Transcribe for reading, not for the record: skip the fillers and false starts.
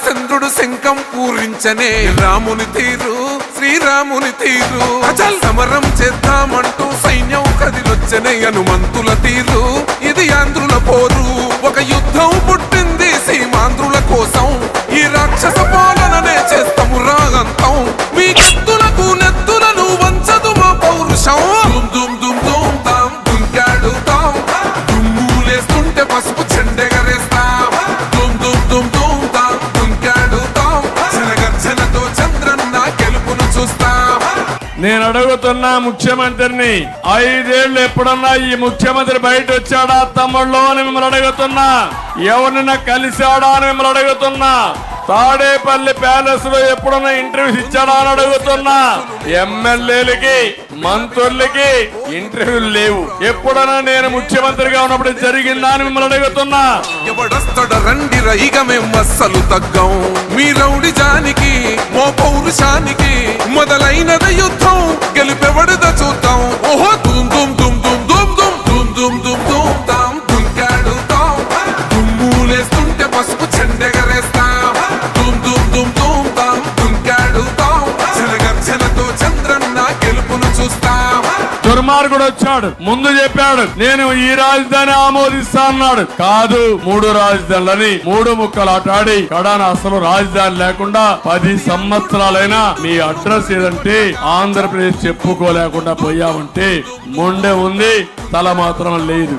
చంద్రుడు శంఖం పూరించనే రాముని తీరు శ్రీరాముని తీరు అచల్ సమరం చేద్దామంటూ సైన్యం కదిలొచ్చనే హనుమంతుల తీరు ఇది ఆంధ్రుల పోరు ఒక యుద్ధం పుట్టింది సీమాంధ్రుల కోసం ఈ రాక్షస పాలననే చేస్తాము రాగంతం మీ కత్తులకు నెత్తులను వంచదు మా పౌరుషం దుమ్ దుమ్ దుమ్ తాం దుంకాడుతాం దుమ్ములేస్తుంటే పసుపు చెండెగరేస్తాం దుమ్ దుమ్ దుమ్ దుమ్ తాం దుంకాడుతాం జనగర్జనతో చంద్రన్న గెలుపును చూస్తాం. నేను అడుగుతున్నా ముఖ్యమంత్రిని, 5 ఏళ్ళు ఎప్పుడన్నా ఈ ముఖ్యమంత్రి బయట వచ్చాడా తమ్ముళ్ళు అని మిమ్మల్ని అడుగుతున్నా, ఎవరినైనా కలిశాడా అని మిమ్మల్ని అడుగుతున్నా, తాడేపల్లి ప్యాలెస్ లో ఎప్పుడన్నా ఇంటర్వ్యూస్ ఇచ్చాడా అని అడుగుతున్నా, ఎమ్మెల్యేలకి మంత్రులకి ఇంటర్వ్యూలు లేవు. ఎప్పుడన్నా నేను ముఖ్యమంత్రిగా ఉన్నప్పుడు జరిగిందా అని మిమ్మల్ని అడుగుతున్నా. ఎవడొస్తాడ రండి రైగ మేం అస్సలు తగ్గం మీ రౌడి జానికి మో పౌరుషానికి మొదలైనద యుద్ధం గెలిపెవడద చూద్దాం. ఓహో దుమ్ దుమ్ దుమ్ దుమ్ దుమ్ దుమ్ దుమ్ దుమ్ దుమ్ దుమ్ తాం దుంకాడుతాం దుమ్ములేస్తుంటే పసుపు చెండెగరేస్తాం దుమ్ దుమ్ దుమ్ దుమ్ తాం దుంకాడుతాం జనగర్జనతో చంద్రన్న గెలుపును చూస్తాం. దుర్మార్గుడు వచ్చాడు, ముందు చెప్పాడు నేను ఈ రాజధాని ఆమోదిస్తా అన్నాడు. కాదు 3 రాజధానులని 3 ముక్కలు ఆటాడి కడాన అసలు రాజధాని లేకుండా 10 సంవత్సరాలైనా మీ అడ్రస్ ఏదంటే ఆంధ్రప్రదేశ్ చెప్పుకోలేకుండా పోయామంటే మొండె ఉంది, తల మాత్రం లేదు.